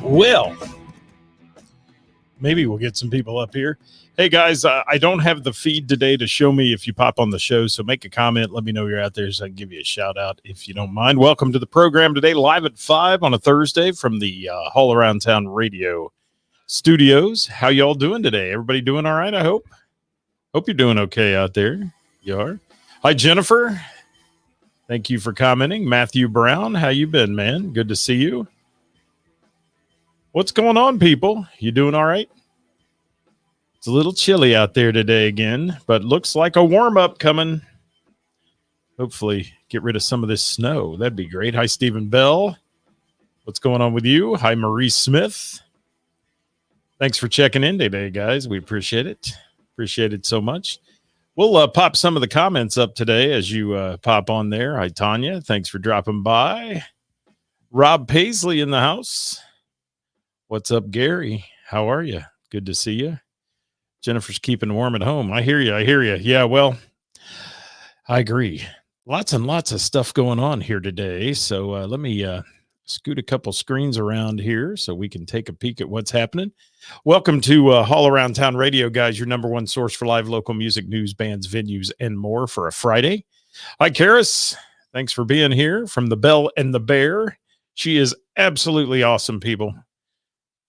Well, maybe we'll get some people up here. Hey, guys, I don't have the feed today to show me if you pop on the show, so make a comment. Let me know you're out there so I can give you a shout-out if you don't mind. Welcome to the program today, live at 5 on a Thursday from the All Around Town Radio studios. How y'all doing today? Everybody doing all right, I hope? Hope you're doing okay out there. You are? Hi, Jennifer. Thank you for commenting. Matthew Brown, how you been, man? Good to see you. What's going on, people? You doing all right? It's a little chilly out there today again, but looks like a warm-up coming. Hopefully get rid of some of this snow. That'd be great. Hi, Stephen Bell. What's going on with you? Hi, Marie Smith. Thanks for checking in today, guys. We appreciate it. Appreciate it so much. We'll pop some of the comments up today as you pop on there. Hi, Tanya. Thanks for dropping by. Rob Paisley in the house. What's up, Gary? How are you? Good to see you. Jennifer's keeping warm at home. I hear you. Yeah, well, I agree. Lots and lots of stuff going on here today. So let me scoot a couple screens around here so we can take a peek at what's happening. Welcome to All Around Town Radio, guys, your number one source for live local music, news, bands, venues, and more for a Friday. Hi, Karis. Thanks for being here from the Bell and the Bear. She is absolutely awesome, people.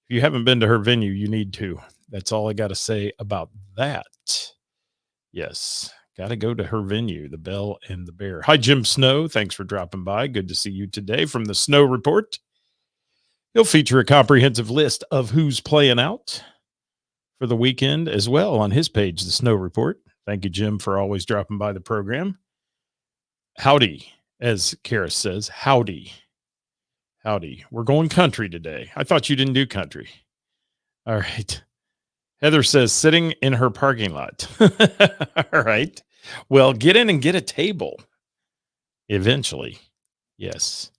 If you haven't been to her venue, you need to. That's all I got to say about that. Yes, got to go to her venue, the Bell and the Bear. Hi, Jim Snow. Thanks for dropping by. Good to see you today from the Snow Report. He'll feature a comprehensive list of who's playing out for the weekend as well on his page, the Snow Report. Thank you, Jim, for always dropping by the program. Howdy, as Karis says. Howdy. Howdy. We're going country today. I thought you didn't do country. All right. Heather says sitting in her parking lot. All right. Well, get in and get a table. Eventually. Yes.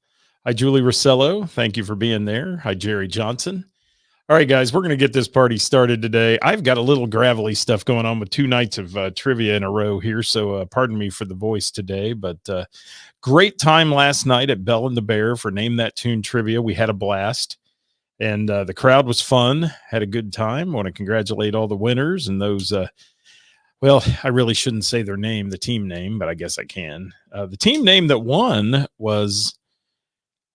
Hi, Julie Rossello. Thank you for being there. Hi, Jerry Johnson. All right, guys, we're going to get this party started today. I've got a little gravelly stuff going on with 2 nights of trivia in a row here, so pardon me for the voice today, but great time last night at Bell and the Bear for Name That Tune trivia. We had a blast, and the crowd was fun, had a good time. I want to congratulate all the winners and those, well, I really shouldn't say their name, the team name, but I guess I can. The team name that won was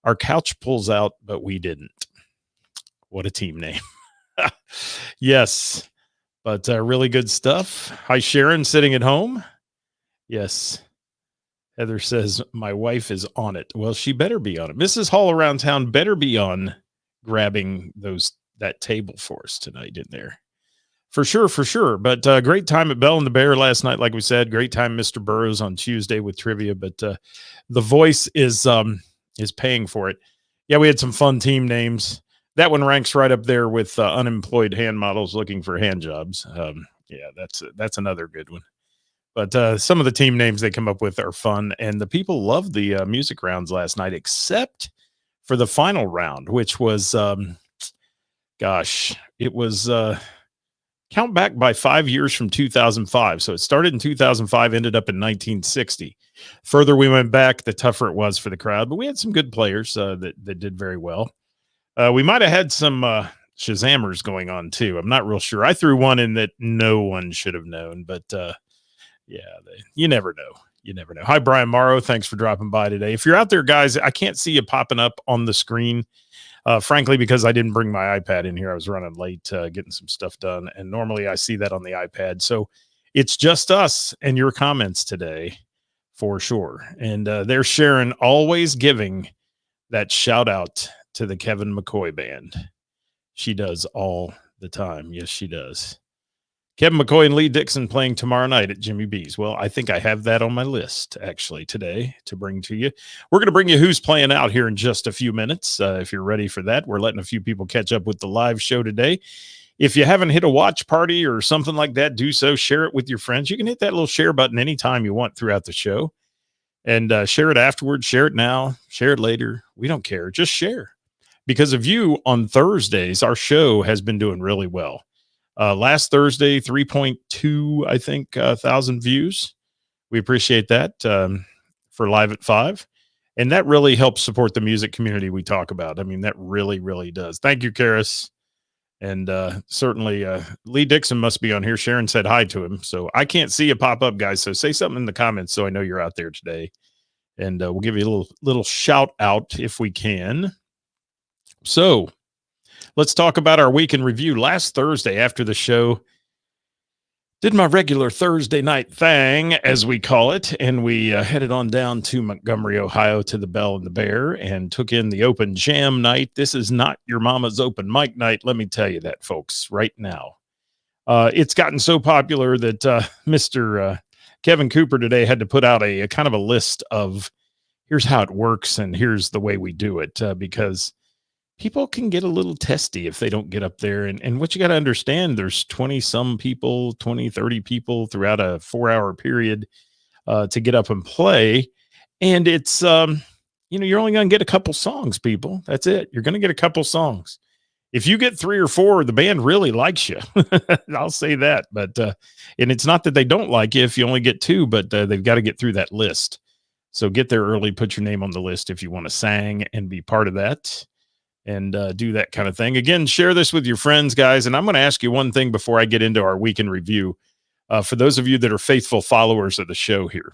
Our Couch Pulls Out, But We Didn't. What a team name. Yes, but really good stuff. Hi, Sharon, sitting at home. Yes. Heather says, my wife is on it. Well, she better be on it. Mrs. Hall Around Town better be on grabbing that table for us tonight in there. For sure. But great time at Bell and the Bear last night, like we said. Great time, Mr. Burroughs, on Tuesday with trivia. But the voice is paying for it. Yeah, we had some fun team names. That one ranks right up there with unemployed hand models looking for hand jobs. Yeah, that's another good one. But some of the team names they come up with are fun, and the people loved the music rounds last night, except for the final round, which was, it was count back by 5 years from 2005. So it started in 2005, ended up in 1960. Further we went back, the tougher it was for the crowd, but we had some good players that did very well. We might have had some Shazammers going on, too. I'm not real sure. I threw one in that no one should have known, but yeah, you never know. You never know. Hi, Brian Morrow. Thanks for dropping by today. If you're out there, guys, I can't see you popping up on the screen, frankly, because I didn't bring my iPad in here. I was running late getting some stuff done, and normally I see that on the iPad. So it's just us and your comments today, for sure. And they're sharing, always giving that shout out to the Kevin McCoy Band. She does all the time. Yes, she does. Kevin McCoy and Lee Dixon playing tomorrow night at Jimmy B's. Well, I think I have that on my list, actually, today to bring to you. We're going to bring you who's playing out here in just a few minutes. If you're ready for that, we're letting a few people catch up with the live show today. If you haven't hit a watch party or something like that, do so. Share it with your friends. You can hit that little share button anytime you want throughout the show. And share it afterwards. Share it now. Share it later. We don't care. Just share. Because of you on Thursdays, our show has been doing really well. Last Thursday, 3.2, I think, thousand views. We appreciate that for Live at 5. And that really helps support the music community we talk about. I mean, that really, really does. Thank you, Karis. And certainly Lee Dixon must be on here. Sharon said hi to him. So I can't see you pop up, guys. So say something in the comments so I know you're out there today. And we'll give you a little shout out if we can. So let's talk about our week in review. Last Thursday after the show, did my regular Thursday night thing, as we call it, and we headed on down to Montgomery, Ohio, to the Bell and the Bear, and took in the open jam night. This is not your mama's open mic night, let me tell you that, folks, right now. It's gotten so popular that Mr. Kevin Cooper today had to put out a kind of a list of here's how it works and here's the way we do it, because people can get a little testy if they don't get up there. And what you got to understand, there's 20 some people, 20, 30 people throughout a 4-hour period to get up and play. And it's, you're only going to get a couple songs, people. That's it. You're going to get a couple songs. If you get 3 or 4, the band really likes you. I'll say that. But, and it's not that they don't like you if you only get 2, but they've got to get through that list. So get there early, put your name on the list if you want to sing and be part of that. And do that kind of thing. Again, share this with your friends, guys. And I'm going to ask you one thing before I get into our week in review. For those of you that are faithful followers of the show here,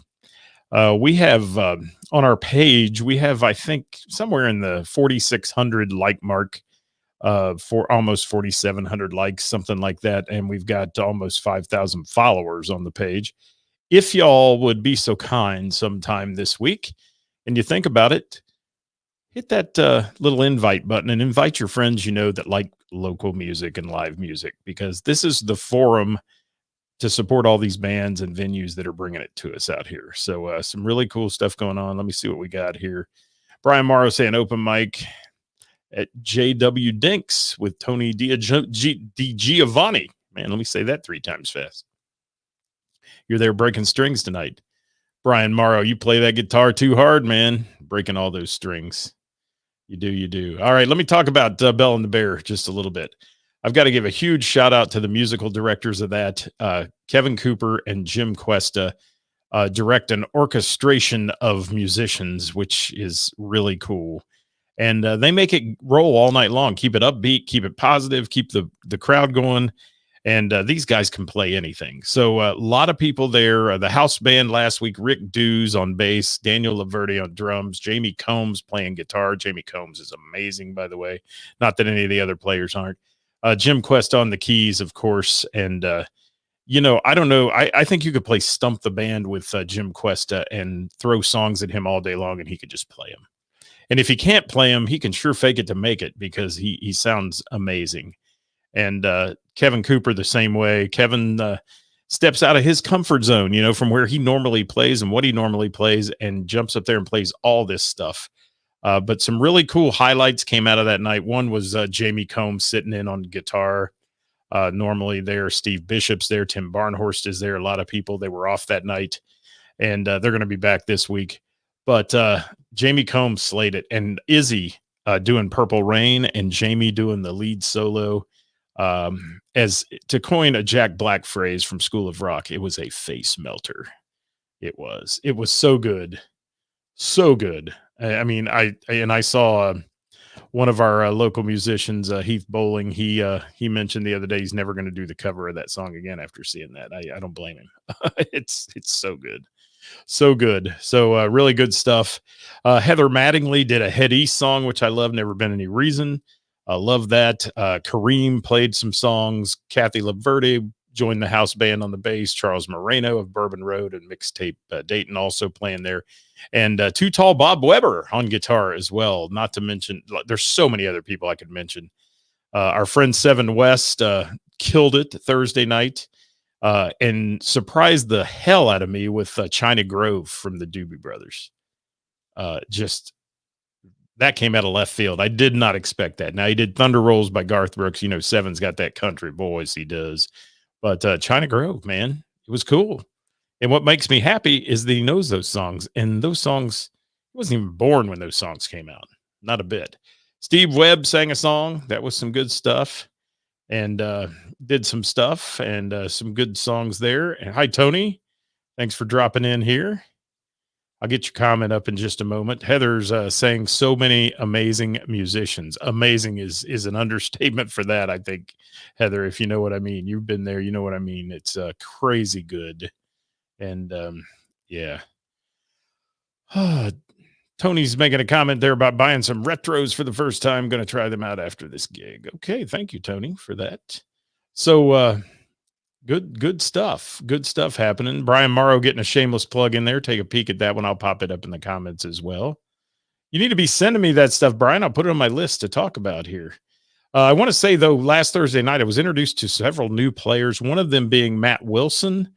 we have on our page, we have, I think, somewhere in the 4,600 like mark, for almost 4,700 likes, something like that. And we've got almost 5,000 followers on the page. If y'all would be so kind sometime this week, and you think about it, hit that little invite button and invite your friends that like local music and live music, because this is the forum to support all these bands and venues that are bringing it to us out here. So some really cool stuff going on. Let me see what we got here. Brian Morrow saying open mic at JW Dinks with Tony Di Giovanni. Man, let me say that 3 times fast. You're there breaking strings tonight. Brian Morrow, you play that guitar too hard, man. Breaking all those strings. You do. All right, let me talk about Bell and the Bear just a little bit. I've got to give a huge shout out to the musical directors of that. Kevin Cooper and Jim Cuesta direct an orchestration of musicians, which is really cool. And they make it roll all night long. Keep it upbeat, keep it positive, keep the crowd going. And these guys can play anything. So a lot of people there. The house band last week, Rick Dews on bass, Daniel Laverde on drums, Jamie Combs playing guitar. Jamie Combs is amazing, by the way. Not that any of the other players aren't. Jim Quest on the keys, of course. And, I don't know. I think you could play Stump the Band with Jim Cuesta and throw songs at him all day long, and he could just play them. And if he can't play them, he can sure fake it to make it, because he sounds amazing. And Kevin Cooper the same way. Kevin steps out of his comfort zone, from where he normally plays and what he normally plays, and jumps up there and plays all this stuff. But some really cool highlights came out of that night. One was Jamie Combs sitting in on guitar. Normally there, Steve Bishop's there, Tim Barnhorst is there. A lot of people, they were off that night, and they're going to be back this week. But Jamie Combs slayed it, and Izzy doing Purple Rain, and Jamie doing the lead solo. As to coin a Jack Black phrase from School of Rock, it was a face melter. It was so good. So good. I mean, I saw one of our local musicians, Heath Bowling. He mentioned the other day he's never going to do the cover of that song again after seeing that. I don't blame him. It's so good. So good. So really good stuff. Heather Mattingly did a Head East song, which I love. Never Been Any Reason. I love that. Kareem played some songs. Kathy Laverde joined the house band on the bass. Charles Moreno of Bourbon Road and Mixtape Dayton also playing there. And Too Tall Bob Weber on guitar as well. Not to mention, there's so many other people I could mention. Our friend Seven West killed it Thursday night and surprised the hell out of me with China Grove from the Doobie Brothers. That came out of left field. I did not expect that. Now, he did Thunder Rolls by Garth Brooks. Seven's got that country voice. He does. But China Grove, man, it was cool. And what makes me happy is that he knows those songs. And those songs, he wasn't even born when those songs came out. Not a bit. Steve Webb sang a song. That was some good stuff. And did some stuff and some good songs there. And hi, Tony. Thanks for dropping in here. I'll get your comment up in just a moment. Heather's saying so many amazing musicians. Amazing is an understatement for that, I think, Heather, if you know what I mean. You've been there, you know what I mean. It's crazy good. And yeah. Tony's making a comment there about buying some retros for the first time. Going to try them out after this gig. Okay, thank you, Tony, for that. So good stuff. Good stuff happening. Brian Morrow getting a shameless plug in there. Take a peek at that one. I'll pop it up in the comments as well. You need to be sending me that stuff, Brian. I'll put it on my list to talk about here. I want to say, though, last Thursday night, I was introduced to several new players, one of them being Matt Wilson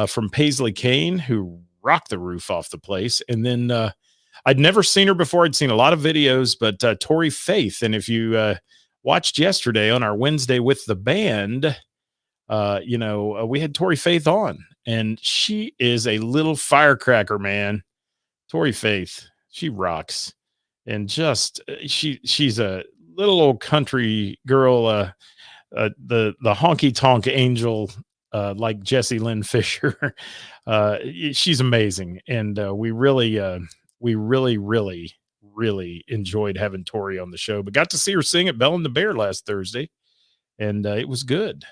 from Paisley Kane, who rocked the roof off the place. And then I'd never seen her before. I'd seen a lot of videos, but Tori Faith. And if you watched yesterday on our Wednesday with the band, we had Tori Faith on, and she is a little firecracker, man. Tori Faith, she rocks. And just she's a little old country girl, the honky tonk angel, like Jessie Lynn Fisher. She's amazing, and we really, really enjoyed having Tori on the show. But got to see her sing at Bell and the Bear last Thursday, and it was good.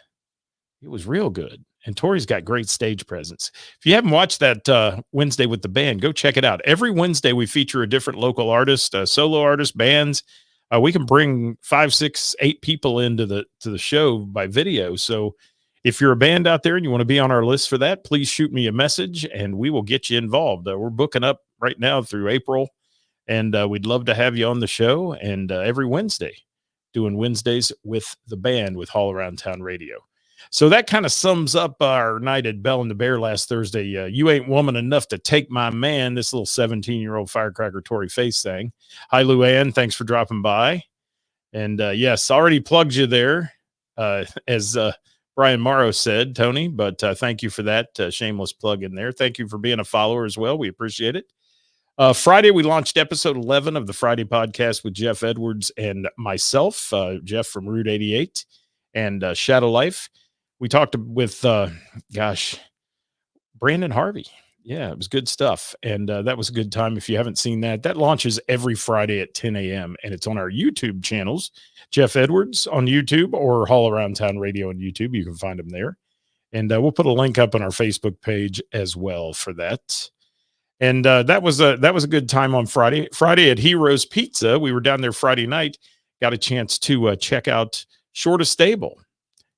It was real good. And Tori's got great stage presence. If you haven't watched that Wednesday with the band, go check it out. Every Wednesday, we feature a different local artist, solo artist, bands. We can bring 5, 6, 8 people into the show by video. So if you're a band out there and you want to be on our list for that, please shoot me a message and we will get you involved. We're booking up right now through April, and we'd love to have you on the show. And every Wednesday, doing Wednesdays with the band with All Around Town Radio. So that kind of sums up our night at Bell and the Bear last Thursday. You ain't woman enough to take my man, this little 17-year-old firecracker Tori Faith sang. Hi, Luann. Thanks for dropping by. And yes, already plugged you there, as Brian Morrow said, Tony, but thank you for that shameless plug in there. Thank you for being a follower as well. We appreciate it. Friday, we launched episode 11 of the Friday podcast with Jeff Edwards and myself, Jeff from Route 88 and Shadow Life. We talked with, Brandon Harvey. Yeah, it was good stuff. And that was a good time. If you haven't seen that, that launches every Friday at 10 a.m. And it's on our YouTube channels, Jeff Edwards on YouTube or All Around Town Radio on YouTube. You can find them there. And we'll put a link up on our Facebook page as well for that. And that was a good time on Friday. Friday at Heroes Pizza. We were down there Friday night. Got a chance to check out Short of Stable.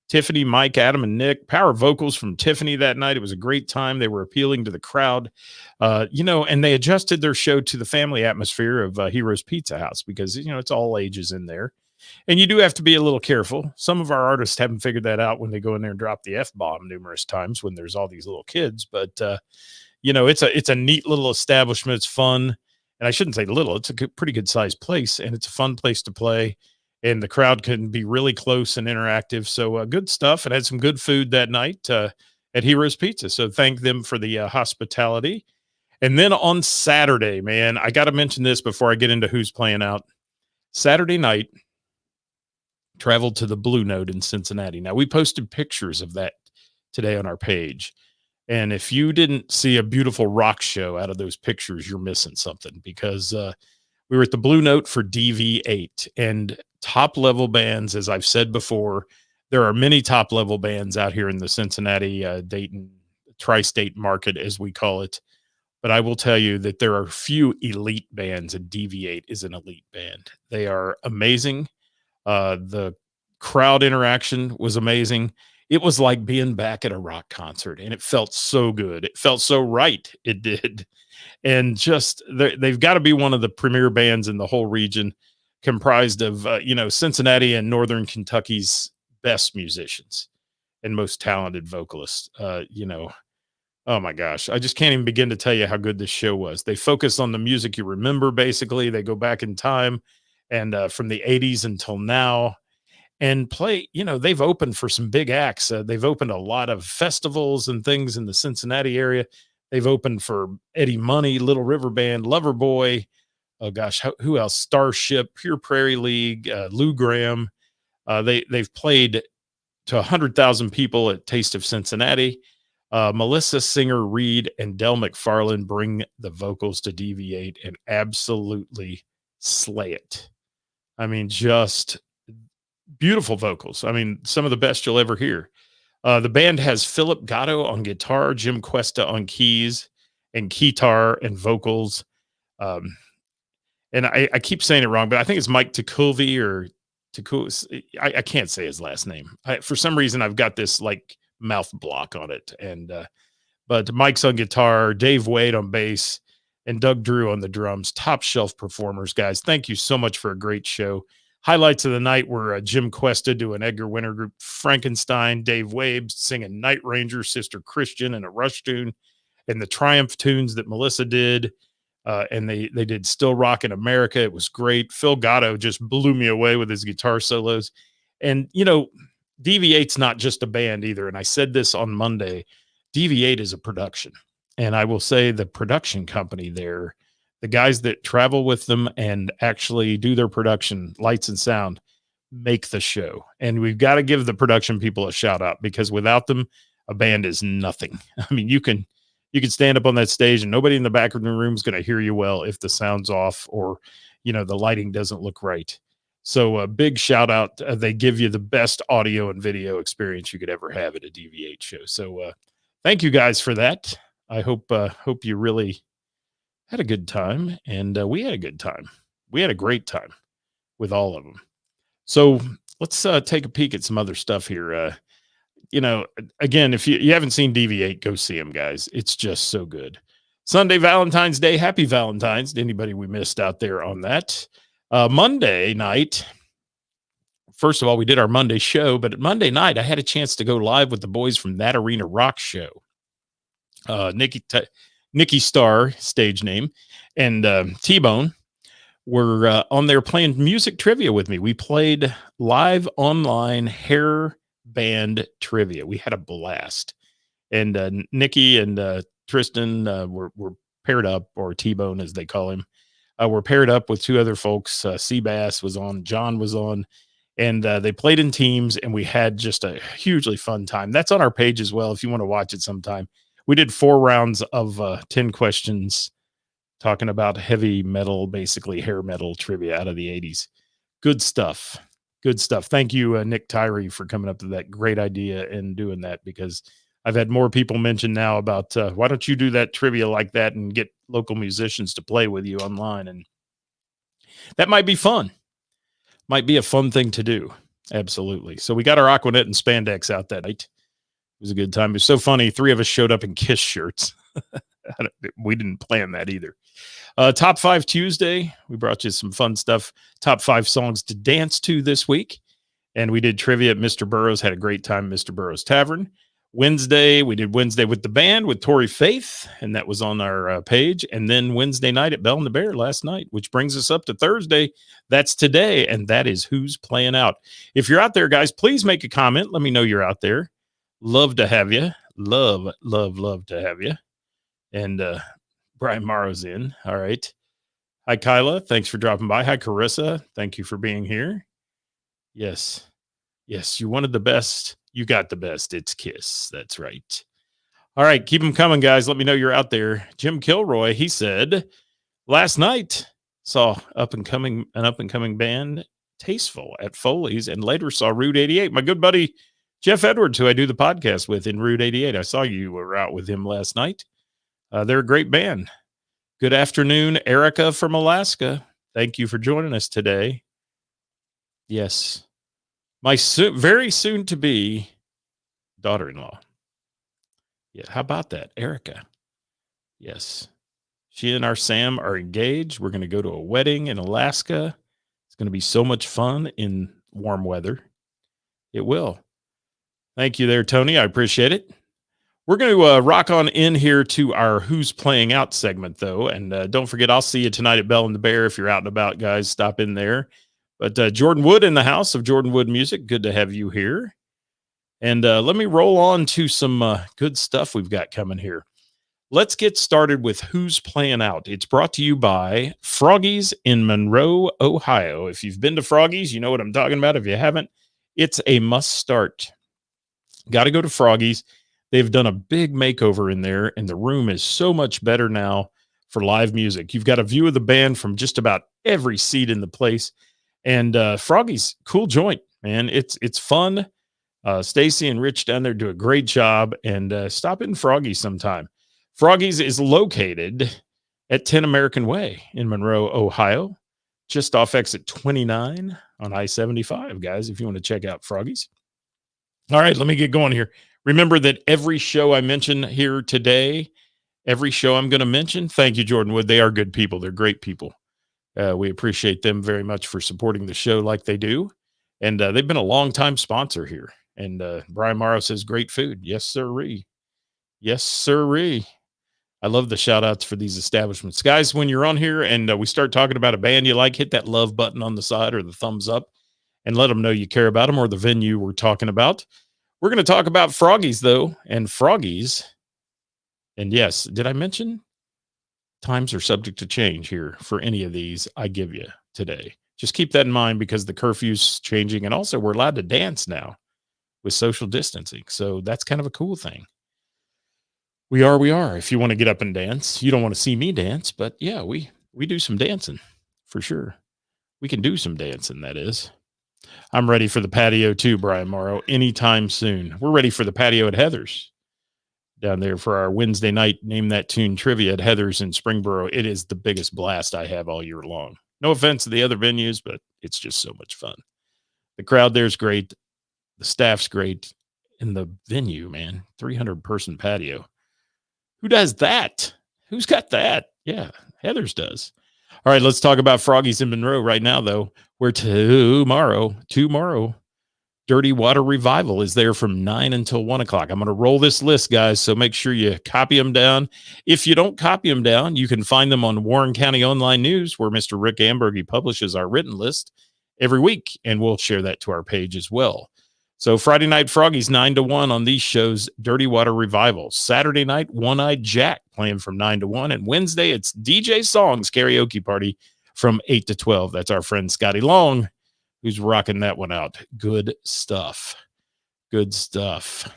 Tiffany, Mike, Adam, and Nick. Power vocals from Tiffany that night. It was a great time. They were appealing to the crowd, and they adjusted their show to the family atmosphere of Heroes Pizza House because, it's all ages in there. And you do have to be a little careful. Some of our artists haven't figured that out when they go in there and drop the F-bomb numerous times when there's all these little kids. But, it's a neat little establishment. It's fun. And I shouldn't say little. It's a pretty good sized place, and it's a fun place to play. And the crowd can be really close and interactive. So good stuff. And had some good food that night at Heroes Pizza. So thank them for the hospitality. And then on Saturday, man, I got to mention this before I get into who's playing out. Saturday night, traveled to the Blue Note in Cincinnati. Now, we posted pictures of that today on our page. And if you didn't see a beautiful rock show out of those pictures, you're missing something because we were at the Blue Note for DV8 and top level bands. As I've said before, there are many top level bands out here in the Cincinnati, Dayton, tri-state market, as we call it. But I will tell you that there are few elite bands, and DV8 is an elite band. They are amazing. The crowd interaction was amazing. It was like being back at a rock concert, and it felt so good. It felt so right. It did. And just they've got to be one of the premier bands in the whole region, comprised of Cincinnati and Northern Kentucky's best musicians and most talented vocalists. Oh my gosh, I just can't even begin to tell you how good this show was. They focus on the music you remember. Basically, they go back in time and from the 80s until now and play. They've opened for some big acts. They've opened a lot of festivals and things in the Cincinnati area. They've opened for Eddie Money, Little River Band, Loverboy. Oh gosh, who else? Starship, Pure Prairie League, Lou Graham. They've played to 100,000 people at Taste of Cincinnati. Melissa Singer Reed and Del McFarland bring the vocals to Deviate and absolutely slay it. I mean, just beautiful vocals. I mean, some of the best you'll ever hear. The band has Philip Gatto on guitar, Jim Cuesta on keys and guitar and vocals. Um, and I keep saying it wrong, but I think it's Mike Takulvi or Taku. I can't say his last name. For some reason, I've got this like mouth block on it. And but Mike's on guitar, Dave Wade on bass, and Doug Drew on the drums. Top shelf performers, guys. Thank you so much for a great show. Highlights of the night were Jim Cuesta doing Edgar Winter Group Frankenstein, Dave Wade singing Night Ranger, Sister Christian, and a Rush tune, and the Triumph tunes that Melissa did. And they did Still Rockin' America. It was great. Phil Gatto just blew me away with his guitar solos. And, you know, Deviate's not just a band either. And I said this on Monday. Deviate is a production. And I will say the production company there, the guys that travel with them and actually do their production, lights and sound, make the show. And we've got to give the production people a shout out because without them, a band is nothing. I mean, you can stand up on that stage and nobody in the back of the room is going to hear you well if the sound's off or, you know, the lighting doesn't look right. So a big shout out. They give you the best audio and video experience you could ever have at a Deviate show. So thank you guys for that. I hope you really had a good time. And we had a good time. We had a great time with all of them. So let's take a peek at some other stuff here. You know, again, if you haven't seen Deviate, go see them, guys. It's just so good. Sunday, Valentine's Day. Happy Valentine's to anybody we missed out there on that. Monday night, first of all, we did our Monday show, but Monday night, I had a chance to go live with the boys from That Arena Rock Show. Nikki Starr, stage name, and T-Bone were on there playing music trivia with me. We played live online hair band trivia. We had a blast. And Nikki and Tristan were paired up, or T-Bone as they call him. We're paired up with two other folks. Seabass was on, John was on, and they played in teams, and we had just a hugely fun time. That's on our page as well if you want to watch it sometime. We did 4 rounds of 10 questions talking about heavy metal, basically hair metal trivia out of the 80s. Good stuff. Good stuff. Thank you, Nick Tyree, for coming up with that great idea and doing that, because I've had more people mention now about why don't you do that trivia like that and get local musicians to play with you online. And that might be fun. Might be a fun thing to do. Absolutely. So we got our Aquanet and spandex out that night. It was a good time. It was so funny. 3 of us showed up in Kiss shirts. We didn't plan that either. Top 5 Tuesday. We brought you some fun stuff. Top 5 songs to dance to this week. And we did trivia at Mr. Burroughs. Had a great time at Mr. Burroughs Tavern. Wednesday, we did Wednesday with the band with Tori Faith, and that was on our page. And then Wednesday night at Bell and the Bear last night, which brings us up to Thursday. That's today, and that is Who's Playing Out. If you're out there, guys, please make a comment. Let me know you're out there. Love to have you. Love to have you. And Brian Morrow's in. All right. Hi, Kyla. Thanks for dropping by. Hi, Carissa. Thank you for being here. Yes. Yes, you wanted the best. You got the best. It's Kiss. That's right. All right. Keep them coming, guys. Let me know you're out there. Jim Kilroy, he said, last night saw an up and coming band, Tasteful, at Foley's, and later saw Rude 88. My good buddy, Jeff Edwards, who I do the podcast with in Rude 88. I saw you were out with him last night. They're a great band. Good afternoon, Erica from Alaska. Thank you for joining us today. Yes. My very soon to be daughter-in-law. Yeah, how about that, Erica? Yes. She and our Sam are engaged. We're going to go to a wedding in Alaska. It's going to be so much fun in warm weather. It will. Thank you there, Tony. I appreciate it. We're going to rock on in here to our Who's Playing Out segment, though. And don't forget, I'll see you tonight at Bell and the Bear. If you're out and about, guys, stop in there. But Jordan Wood in the house of Jordan Wood Music. Good to have you here. And let me roll on to some good stuff we've got coming here. Let's get started with Who's Playing Out. It's brought to you by Froggies in Monroe, Ohio. If you've been to Froggies, you know what I'm talking about. If you haven't, it's a must start. Got to go to Froggies. They've done a big makeover in there, and the room is so much better now for live music. You've got a view of the band from just about every seat in the place. And Froggy's cool joint, man. It's fun. Stacy and Rich down there do a great job, and stop in Froggy's sometime. Froggy's is located at 10 American Way in Monroe, Ohio, just off exit 29 on I-75, guys, if you want to check out Froggy's. All right, let me get going here. Remember that every show I mention here today, every show I'm going to mention, thank you, Jordan Wood. They are good people. They're great people. We appreciate them very much for supporting the show like they do. And they've been a long-time sponsor here. And Brian Morrow says, great food. Yes, sirree. Yes, sirree. I love the shout-outs for these establishments. Guys, when you're on here and we start talking about a band you like, hit that love button on the side or the thumbs up and let them know you care about them or the venue we're talking about. We're going to talk about Froggy's, though, and Froggy's. And yes, did I mention times are subject to change here for any of these I give you today? Just keep that in mind because the curfew's changing, and also we're allowed to dance now with social distancing. So that's kind of a cool thing. We are. If you want to get up and dance, you don't want to see me dance, but yeah, we do some dancing for sure. We can do some dancing, that is. I'm ready for the patio too, Brian Morrow, anytime soon. We're ready for the patio at Heather's down there for our Wednesday night Name That Tune trivia at Heather's in Springboro. It is the biggest blast I have all year long. No offense to the other venues, but it's just so much fun. The crowd there's great. The staff's great. And the venue, man, 300-person patio. Who does that? Who's got that? Yeah, Heather's does. All right, let's talk about Froggy's in Monroe right now, though. Where tomorrow, Dirty Water Revival is there from 9 until 1 o'clock. I'm going to roll this list, guys, so make sure you copy them down. If you don't copy them down, you can find them on Warren County Online News, where Mr. Rick Ambergy publishes our written list every week, and we'll share that to our page as well. So Friday night, Froggy's 9 to 1 on these shows, Dirty Water Revival. Saturday night, One-Eyed Jack playing from 9 to 1. And Wednesday, it's DJ Songs Karaoke Party from 8 to 12. That's our friend Scotty Long, who's rocking that one out. Good stuff. Good stuff.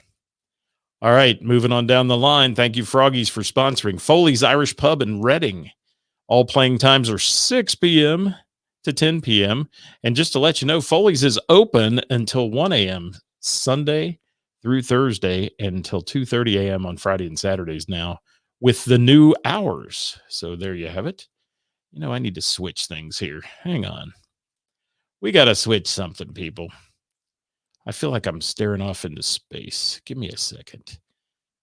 All right, moving on down the line. Thank you, Froggy's, for sponsoring Foley's Irish Pub in Reading. All playing times are 6 p.m. to 10 p.m. And just to let you know, Foley's is open until 1 a.m. Sunday through Thursday and until 2:30 a.m. on Friday and Saturdays now with the new hours. So there you have it. You know, I need to switch things here. Hang on. We got to switch something, people. I feel like I'm staring off into space. Give me a second,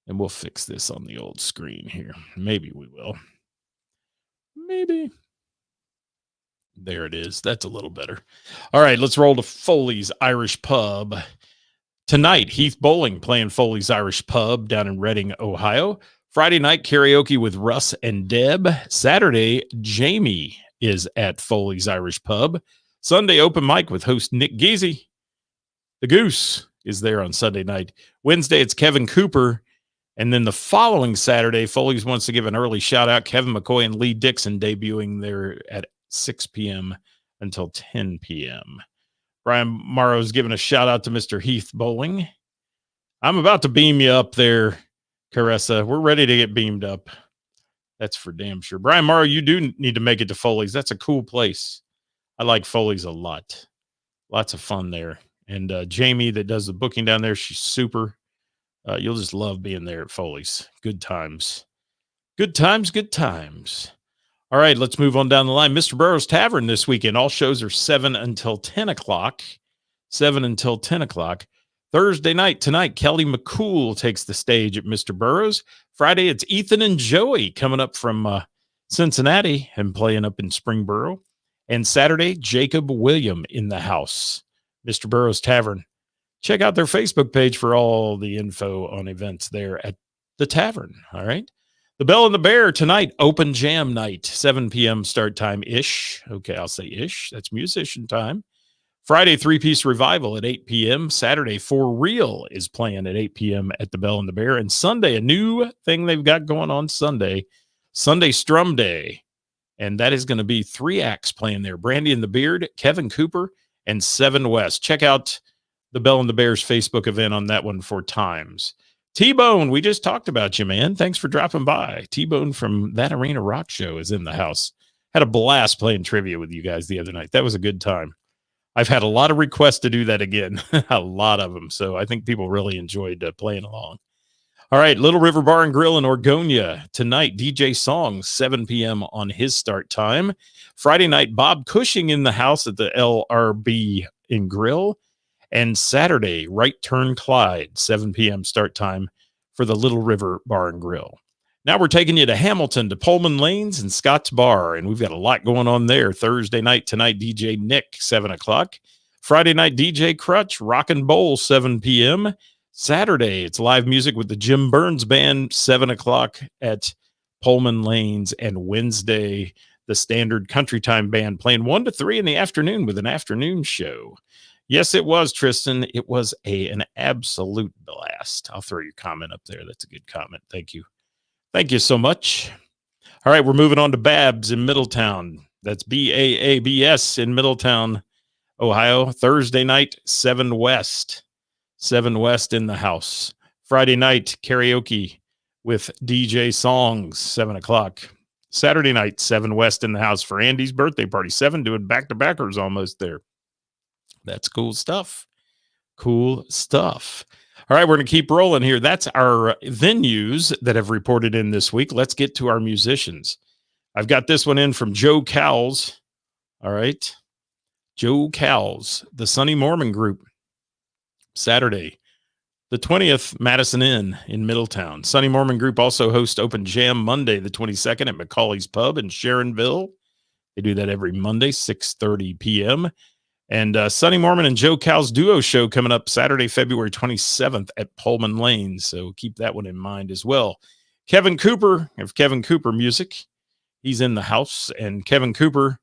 and we'll fix this on the old screen here. Maybe we will. Maybe. There it is. That's a little better. All right, let's roll to Foley's Irish Pub. Tonight, Heath Bowling playing Foley's Irish Pub down in Reading, Ohio. Friday night, karaoke with Russ and Deb. Saturday, Jamie is at Foley's Irish Pub. Sunday, open mic with host Nick Geezy. The Goose is there on Sunday night. Wednesday, it's Kevin Cooper. And then the following Saturday, Foley's wants to give an early shout out. Kevin McCoy and Lee Dixon debuting there at 6 p.m. until 10 p.m. Brian Morrow's giving a shout out to Mr. Heath Bowling. I'm about to beam you up there, Caressa. We're ready to get beamed up. That's for damn sure. Brian Morrow, you do need to make it to Foley's. That's a cool place. I like Foley's a lot. Lots of fun there. And Jamie that does the booking down there, she's super. You'll just love being there at Foley's. Good times. Good times, good times. All right, let's move on down the line. Mr. Burroughs Tavern this weekend. All shows are 7 until 10 o'clock. 7 until 10 o'clock. Thursday night, tonight, Kelly McCool takes the stage at Mr. Burroughs. Friday, it's Ethan and Joey coming up from Cincinnati and playing up in Springboro. And Saturday, Jacob William in the house. Mr. Burroughs Tavern. Check out their Facebook page for all the info on events there at the tavern. All right. The Bell and the Bear tonight, open jam night, 7 p.m. start time-ish. Okay, I'll say ish. That's musician time. Friday, 3-piece revival at 8 p.m. Saturday, For Real is playing at 8 p.m. at the Bell and the Bear. And Sunday, a new thing they've got going on Sunday, Sunday Strum Day. And that is going to be 3 acts playing there. Brandy and the Beard, Kevin Cooper, and Seven West. Check out the Bell and the Bear's Facebook event on that one for times. T-Bone, we just talked about you, man. Thanks for dropping by. T-Bone from That Arena Rock Show is in the house. Had a blast playing trivia with you guys the other night. That was a good time. I've had a lot of requests to do that again, a lot of them. So I think people really enjoyed playing along. All right, Little River Bar and Grill in Orgonia tonight. DJ Songs, 7 p.m. on his start time. Friday night, Bob Cushing in the house at the LRB in Grill. And Saturday, Right Turn Clyde, 7 p.m. start time for the Little River Bar and Grill. Now we're taking you to Hamilton, to Pullman Lanes and Scott's Bar, and we've got a lot going on there. Thursday night tonight, DJ Nick, 7 o'clock. Friday night, DJ Crutch, Rock and Bowl, 7 p.m. Saturday, it's live music with the Jim Burns Band, 7 o'clock at Pullman Lanes. And Wednesday, the Standard Country Time Band playing 1 to 3 in the afternoon with an afternoon show. Yes, it was, Tristan. It was an absolute blast. I'll throw your comment up there. That's a good comment. Thank you. Thank you so much. All right, we're moving on to Babs in Middletown. That's BAABS in Middletown, Ohio. Thursday night, 7 West. 7 West in the house. Friday night, karaoke with DJ Songs, 7 o'clock. Saturday night, 7 West in the house for Andy's birthday party. 7 doing back-to-backers almost there. That's cool stuff. Cool stuff. All right, we're going to keep rolling here. That's our venues that have reported in this week. Let's get to our musicians. I've got this one in from Joe Cowles. All right. Joe Cowles, the Sunny Mormon Group. Saturday, the 20th, Madison Inn in Middletown. Sunny Mormon Group also hosts Open Jam Monday, the 22nd at McCauley's Pub in Sharonville. They do that every Monday, 6:30 p.m. And Sunny Mormon and Joe Cowles duo show coming up Saturday, February 27th at Pullman Lane. So keep that one in mind as well. Kevin Cooper of Kevin Cooper Music. He's in the house. And Kevin Cooper,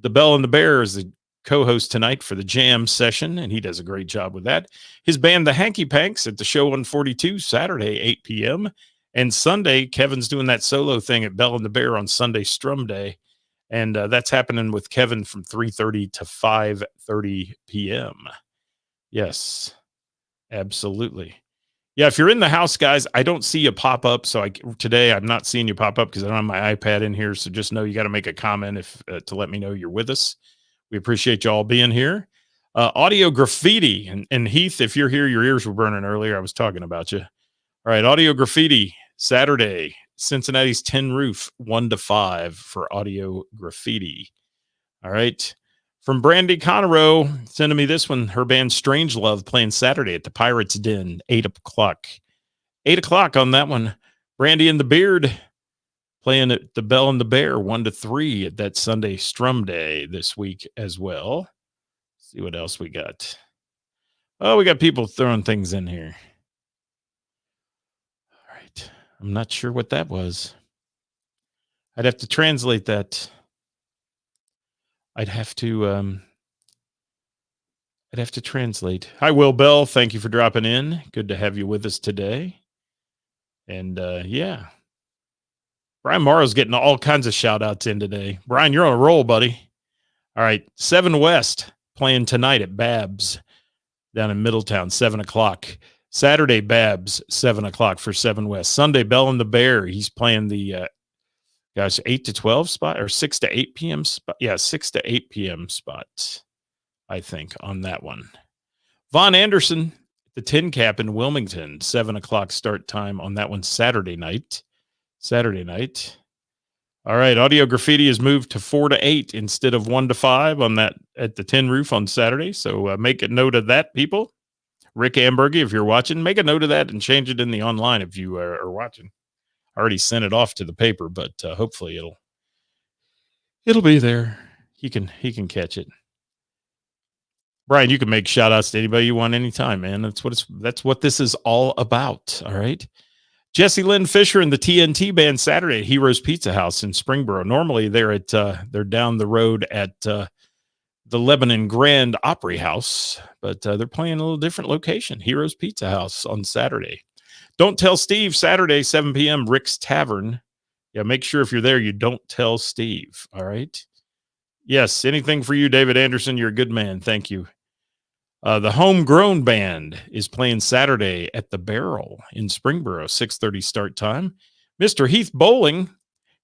the Bell and the Bear, is the co-host tonight for the jam session, and he does a great job with that. His band, the Hanky Panks, at the Show 142, Saturday, 8 p.m. And Sunday, Kevin's doing that solo thing at Bell and the Bear on Sunday Strum Day. And that's happening with Kevin from 3:30 to 5:30 p.m. Yes, absolutely. Yeah, if you're in the house, guys, I don't see you pop up. So today I'm not seeing you pop up because I don't have my iPad in here. So just know you got to make a comment to let me know you're with us. We appreciate you all being here. Audio Graffiti. And Heath, if you're here, your ears were burning earlier. I was talking about you. All right, Audio Graffiti, Saturday, Cincinnati's Tin Roof, 1 to 5 for Audio Graffiti. All right. From Brandy Conroe, sending me this one. Her band Strange Love playing Saturday at the Pirates Den, 8 o'clock. 8 o'clock on that one. Brandy and the Beard playing at the Bell and the Bear, 1 to 3 at that Sunday Strum Day this week as well. Let's see what else we got. Oh, we got people throwing things in here. All right. I'm not sure what that was. I'd have to translate that. I'd have to translate. Hi, Will Bell. Thank you for dropping in. Good to have you with us today. And yeah. Brian Morrow's getting all kinds of shout outs in today. Brian, you're on a roll, buddy. All right. 7 West playing tonight at Babs down in Middletown, 7 o'clock. Saturday, Babs, 7 o'clock for 7 West. Sunday, Bell and the Bear. He's playing the 8 to 12 spot or 6 to 8 p.m. spot. Yeah, 6 to 8 p.m. spot, I think, on that one. Von Anderson, the Tin Cap in Wilmington, 7 o'clock start time on that one Saturday night. All right, Audio Graffiti is moved to 4 to 8 instead of 1 to 5 on that at the Tin Roof on Saturday. So make a note of that, people. Rick Ambergy, if you're watching, make a note of that and change it in the online if you are watching. I already sent it off to the paper, but hopefully it'll be there. He can catch it. Brian, you can make shout outs to anybody you want anytime, man. That's what this is all about. All right. Jesse Lynn Fisher and the TNT Band Saturday at Heroes Pizza House in Springboro. Normally they're down the road at the Lebanon Grand Opry House, but they're playing a little different location. Heroes Pizza House on Saturday. Don't Tell Steve, Saturday, 7 p.m., Rick's Tavern. Yeah, make sure if you're there, you don't tell Steve. All right. Yes, anything for you, David Anderson. You're a good man. Thank you. The Homegrown Band is playing Saturday at the Barrel in Springboro, 6:30 start time. Mr. Heath Bowling,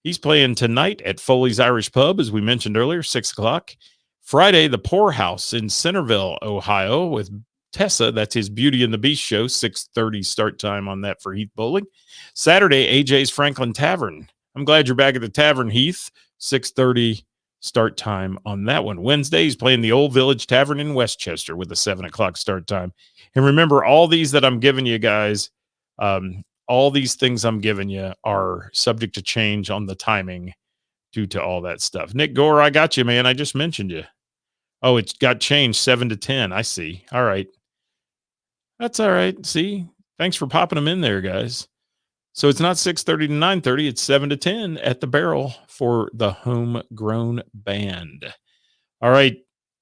he's playing tonight at Foley's Irish Pub, as we mentioned earlier, 6 o'clock. Friday, the Poorhouse in Centerville, Ohio, with Tessa. That's his Beauty and the Beast show, 6:30 start time on that for Heath Bowling. Saturday, AJ's Franklin Tavern. I'm glad you're back at the tavern, Heath. 6:30 start time on that one. Wednesday, he's playing the Old Village Tavern in Westchester with a 7 o'clock start time. And remember, all these that I'm giving you guys, all these things I'm giving you are subject to change on the timing due to all that stuff. Nick Gore, I got you, man. I just mentioned you. Oh, it got changed 7 to 10. I see. All right. That's all right. See, thanks for popping them in there, guys. So it's not 6:30 to 9:30. It's 7 to 10 at the Barrel for the Homegrown Band. All right.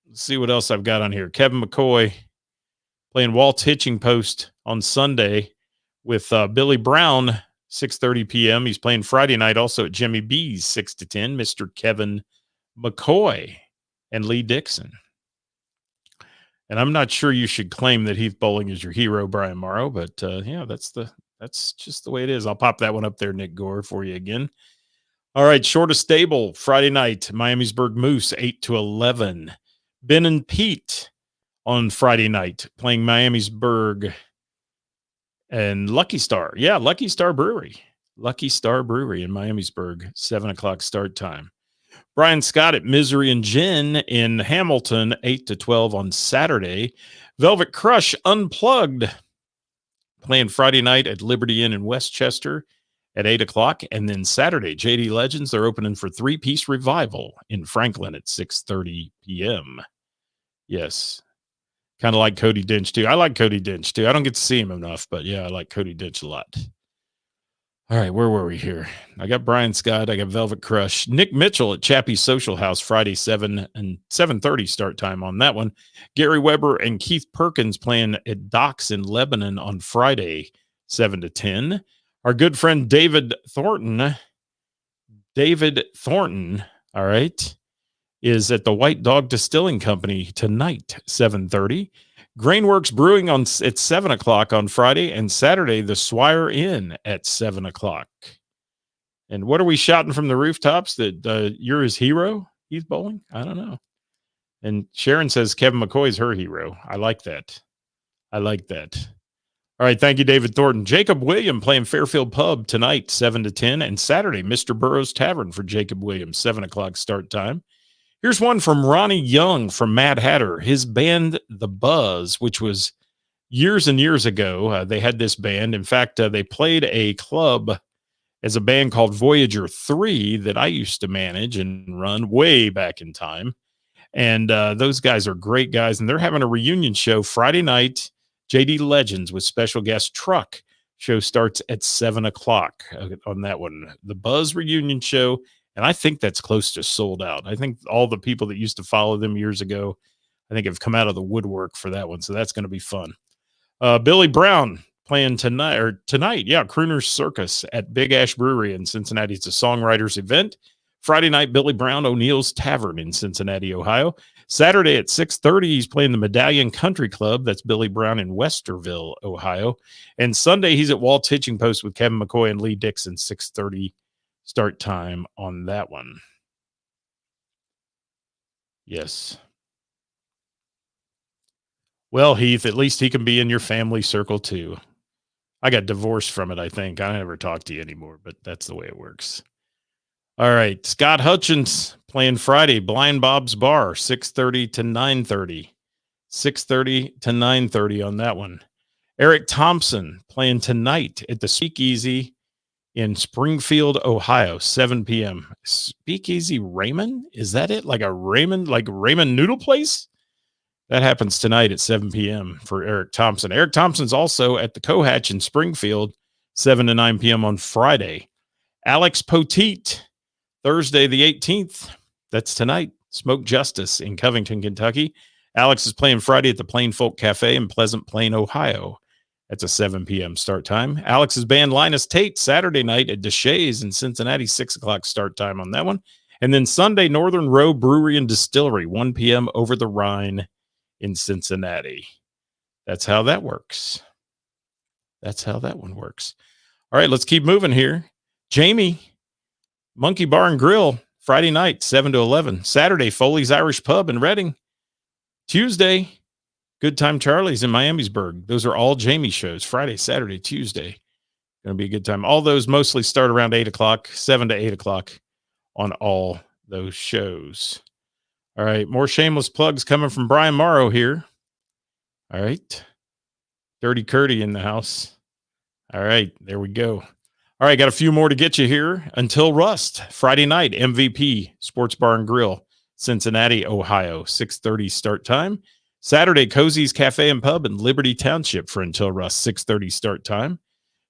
Let's see what else I've got on here. Kevin McCoy playing Walt's Hitching Post on Sunday with Billy Brown, 6:30 p.m. He's playing Friday night also at Jimmy B's, 6 to 10. Mr. Kevin McCoy and Lee Dixon. And I'm not sure you should claim that Heath Bowling is your hero, Brian Morrow, but yeah, that's just the way it is. I'll pop that one up there, Nick Gore, for you again. All right, Shortest Stable, Friday night, Miamisburg Moose, 8 to 11. Ben and Pete on Friday night, playing Miamisburg and Lucky Star. Yeah, Lucky Star Brewery. Lucky Star Brewery in Miamisburg, 7 o'clock start time. Brian Scott at Misery and Gin in Hamilton, 8 to 12 on Saturday. Velvet Crush Unplugged, playing Friday night at Liberty Inn in Westchester at 8 o'clock. And then Saturday, JD Legends, they're opening for Three Piece Revival in Franklin at 6:30 p.m. Yes. Kind of like Cody Dench, too. I like Cody Dench, too. I don't get to see him enough, but yeah, I like Cody Dench a lot. All right, where were we here? I got Brian Scott. I got Velvet Crush. Nick Mitchell at Chappie's Social House, Friday, 7:30 start time on that one. Gary Weber and Keith Perkins playing at Docks in Lebanon on Friday, 7 to 10. Our good friend David Thornton, all right, is at the White Dog Distilling Company tonight, 7:30. Grainworks Brewing at 7 o'clock on Friday, and Saturday, the Swire Inn at 7 o'clock. And what are we shouting from the rooftops? That you're his hero, Heath Bowling? I don't know. And Sharon says Kevin McCoy is her hero. I like that. All right, thank you, David Thornton. Jacob William playing Fairfield Pub tonight, 7 to 10, and Saturday, Mr. Burroughs Tavern for Jacob Williams, 7 o'clock start time. Here's one from Ronnie Young from Mad Hatter. His band, The Buzz, which was years and years ago. They had this band. In fact, they played a club as a band called Voyager 3 that I used to manage and run way back in time. And those guys are great guys. And they're having a reunion show Friday night, JD Legends with special guest Truck. Show starts at 7 o'clock on that one. The Buzz reunion show. And I think that's close to sold out. I think all the people that used to follow them years ago, I think have come out of the woodwork for that one. So that's going to be fun. Billy Brown playing tonight. Yeah, Crooner's Circus at Big Ash Brewery in Cincinnati. It's a songwriters event. Friday night, Billy Brown, O'Neill's Tavern in Cincinnati, Ohio. Saturday at 6:30, he's playing the Medallion Country Club. That's Billy Brown in Westerville, Ohio. And Sunday, he's at Walt's Hitching Post with Kevin McCoy and Lee Dixon, 6:30 start time on that one. Yes. Well, Heath, at least he can be in your family circle too. I got divorced from it, I think. I never talk to you anymore, but that's the way it works. All right. Scott Hutchins playing Friday, Blind Bob's Bar, 6:30 to 9:30. 6:30 to 9:30 on that one. Eric Thompson playing tonight at the Speakeasy in Springfield, Ohio, 7 p.m. Speakeasy Raymond? Is that it? Like Raymond Noodle Place? That happens tonight at 7 p.m. for Eric Thompson. Eric Thompson's also at the Cohatch in Springfield, 7 to 9 p.m. on Friday. Alex Poteet, Thursday the 18th. That's tonight. Smoke Justice in Covington, Kentucky. Alex is playing Friday at the Plain Folk Cafe in Pleasant Plain, Ohio. That's a 7 p.m. start time. Alex's band Linus Tate, Saturday night at Deshays in Cincinnati, 6 o'clock start time on that one. And then Sunday, Northern Row Brewery and Distillery, 1 p.m. over the Rhine in Cincinnati. That's how that works. That's how that one works. All right, let's keep moving here. Jamie, Monkey Bar and Grill, Friday night, 7 to 11. Saturday, Foley's Irish Pub in Reading. Tuesday, Good Time Charlie's in Miamisburg. Those are all Jamie shows. Friday, Saturday, Tuesday. Going to be a good time. All those mostly start around 8 o'clock, 7 to 8 o'clock on all those shows. All right, more shameless plugs coming from Brian Morrow here. All right. Dirty Curdy in the house. All right, there we go. All right, got a few more to get you here. Until Rust, Friday night, MVP, Sports Bar and Grill, Cincinnati, Ohio, 6:30 start time. Saturday, Cozy's Cafe and Pub in Liberty Township for Until Rust, 6:30 start time.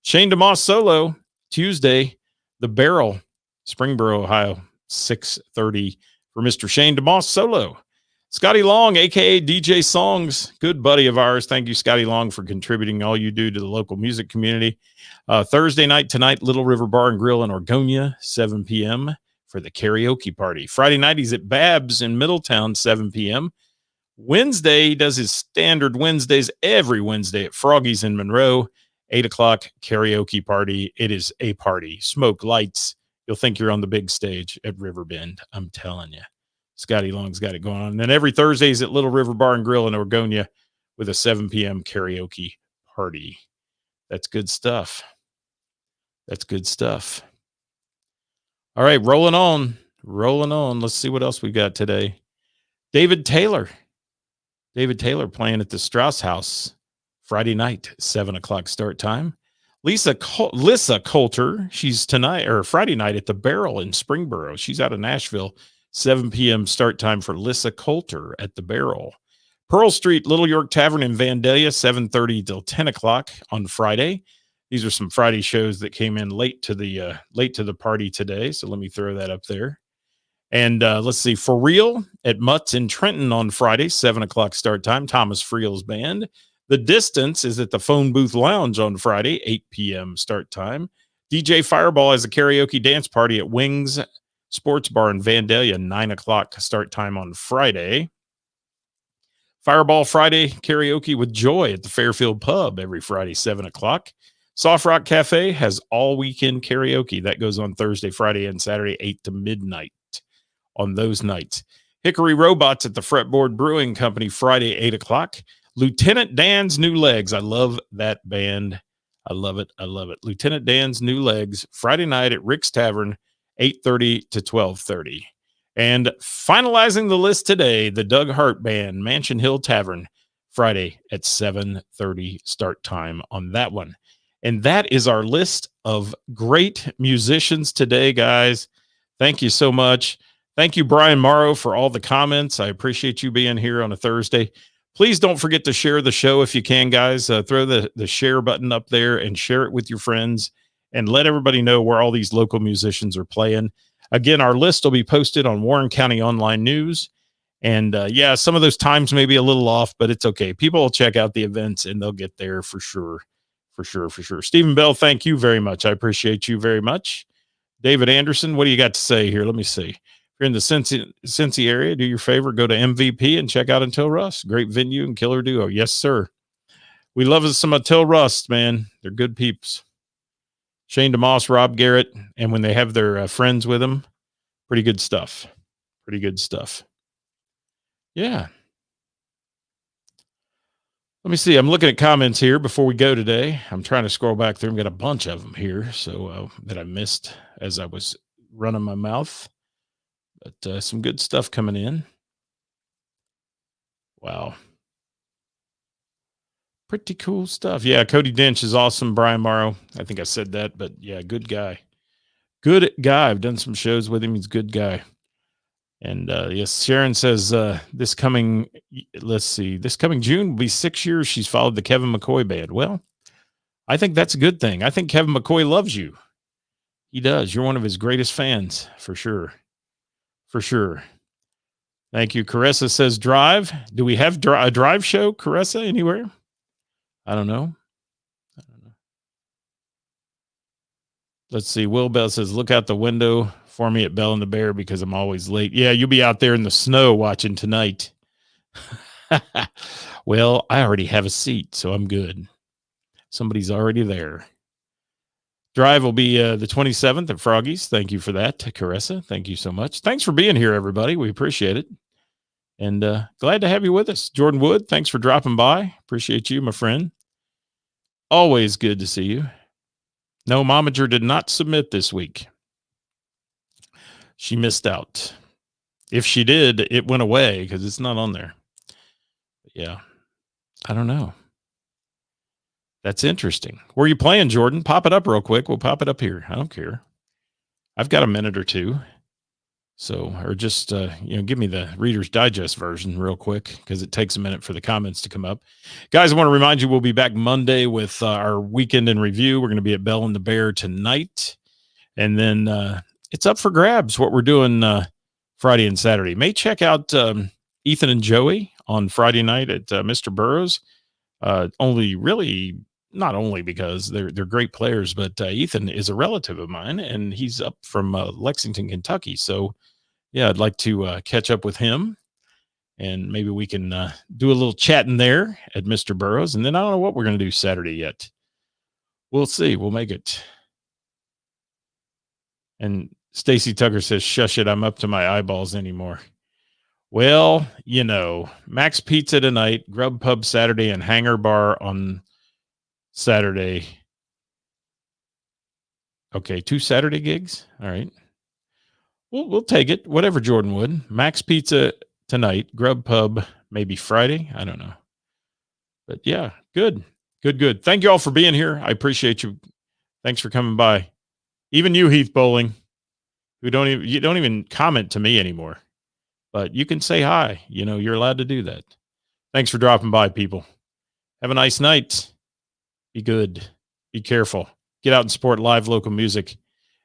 Shane DeMoss solo, Tuesday, The Barrel, Springboro, Ohio, 6:30 for Mr. Shane DeMoss solo. Scotty Long, a.k.a. DJ Songs, good buddy of ours. Thank you, Scotty Long, for contributing all you do to the local music community. Thursday night tonight, Little River Bar and Grill in Orgonia, 7 p.m. for the karaoke party. Friday night, he's at Babs in Middletown, 7 p.m. Wednesday, he does his standard Wednesdays every Wednesday at Froggy's in Monroe, 8 o'clock karaoke party. It is a party. Smoke, lights. You'll think you're on the big stage at Riverbend. I'm telling you. Scotty Long's got it going on. And then every Thursday is at Little River Bar and Grill in Orgonia with a 7 p.m. karaoke party. That's good stuff. That's good stuff. All right, rolling on. Rolling on. Let's see what else we got today. David Taylor. David Taylor playing at the Strauss House Friday night, 7 o'clock start time. Lissa Coulter, she's tonight or Friday night at the Barrel in Springboro. She's out of Nashville. 7 p.m. start time for Lissa Coulter at the Barrel. Pearl Street, Little York Tavern in Vandalia, 7:30 till 10 o'clock on Friday. These are some Friday shows that came in late to the party today. So let me throw that up there. And let's see, For Real at Mutt's in Trenton on Friday, 7 o'clock start time. Thomas Friel's band. The Distance is at the Phone Booth Lounge on Friday, 8 p.m. start time. DJ Fireball has a karaoke dance party at Wings Sports Bar in Vandalia, 9 o'clock start time on Friday. Fireball Friday karaoke with Joy at the Fairfield Pub every Friday, 7 o'clock. Soft Rock Cafe has all weekend karaoke. That goes on Thursday, Friday, and Saturday, 8 to midnight on those nights. Hickory Robots at the Fretboard Brewing Company, Friday, 8 o'clock. Lieutenant Dan's New Legs. I love that band. I love it. I love it. Lieutenant Dan's New Legs, Friday night at Rick's Tavern, 8:30 to 12:30. And finalizing the list today, the Doug Hart Band, Mansion Hill Tavern, Friday at 7:30 start time on that one. And that is our list of great musicians today, guys. Thank you so much. Thank you, Brian Morrow, for all the comments. I appreciate you being here on a Thursday. Please don't forget to share the show if you can, guys. Throw the share button up there and share it with your friends and let everybody know where all these local musicians are playing. Again, our list will be posted on Warren County Online News. And yeah, some of those times may be a little off, but it's okay. People will check out the events and they'll get there for sure. For sure, for sure. Stephen Bell, thank you very much. I appreciate you very much. David Anderson, what do you got to say here? Let me see. If you're in the Cincy area, do your favor, go to MVP and check out Until Rust. Great venue and killer duo. Yes, sir. We love us some Until Rust, man. They're good peeps. Shane DeMoss, Rob Garrett, and when they have their friends with them, pretty good stuff. Pretty good stuff. Yeah. Let me see. I'm looking at comments here before we go today. I'm trying to scroll back through. I've got a bunch of them here, so that I missed as I was running my mouth. But some good stuff coming in. Wow. Pretty cool stuff. Yeah, Cody Dench is awesome. Brian Morrow. I think I said that, but yeah, good guy. Good guy. I've done some shows with him. He's a good guy. And yes, Sharon says this coming June will be 6 years she's followed the Kevin McCoy band. Well, I think that's a good thing. I think Kevin McCoy loves you. He does. You're one of his greatest fans, for sure. For sure. Thank you. Caressa says drive. Do we have a drive show, Caressa, anywhere? I don't know. Let's see. Will Bell says, look out the window for me at Bell and the Bear because I'm always late. Yeah, you'll be out there in the snow watching tonight. Well, I already have a seat, so I'm good. Somebody's already there. Drive will be the 27th at Froggy's. Thank you for that, Caressa. Thank you so much. Thanks for being here, everybody. We appreciate it. And glad to have you with us. Jordan Wood, thanks for dropping by. Appreciate you, my friend. Always good to see you. No, Momager did not submit this week. She missed out. If she did, it went away because it's not on there. But yeah, I don't know. That's interesting. Where are you playing, Jordan? Pop it up real quick. We'll pop it up here. I don't care. I've got a minute or two. So, or just, give me the Reader's Digest version real quick because it takes a minute for the comments to come up. Guys, I want to remind you we'll be back Monday with our weekend in review. We're going to be at Bell and the Bear tonight. And then it's up for grabs what we're doing Friday and Saturday. May check out Ethan and Joey on Friday night at Mr. Burroughs. Not only because they're great players, but Ethan is a relative of mine, and he's up from Lexington, Kentucky. So, yeah, I'd like to catch up with him, and maybe we can do a little chatting there at Mr. Burroughs. And then I don't know what we're going to do Saturday yet. We'll see. We'll make it. And Stacy Tucker says, "Shush it! I'm up to my eyeballs anymore." Well, Max Pizza tonight, Grubhub Saturday, and Hangar Bar on Saturday. Okay, 2 Saturday gigs. All right. We'll take it. Whatever Jordan would. Max Pizza tonight, Grubhub maybe Friday. I don't know. But yeah, good. Thank you all for being here. I appreciate you. Thanks for coming by. Even you, Heath Bowling, you don't even comment to me anymore. But you can say hi. You're allowed to do that. Thanks for dropping by, people. Have a nice night. Be good. Be careful. Get out and support live local music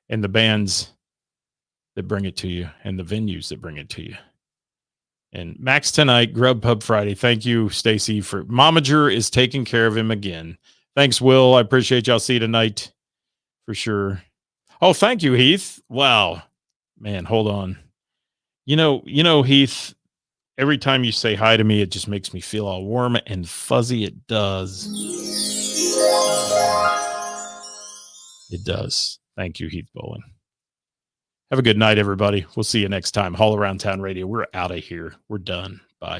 and the bands that bring it to you and the venues that bring it to you. And Max tonight, Grubhub Friday. Thank you, Stacy, for Momager is taking care of him again. Thanks, Will. I appreciate y'all. See you tonight for sure. Oh, thank you, Heath. Wow. Man, hold on. Heath, every time you say hi to me, it just makes me feel all warm and fuzzy. It does. It does. Thank you, Heath Bowling. Have a good night, everybody. We'll see you next time. Haul Around Town Radio. We're out of here. We're done. Bye.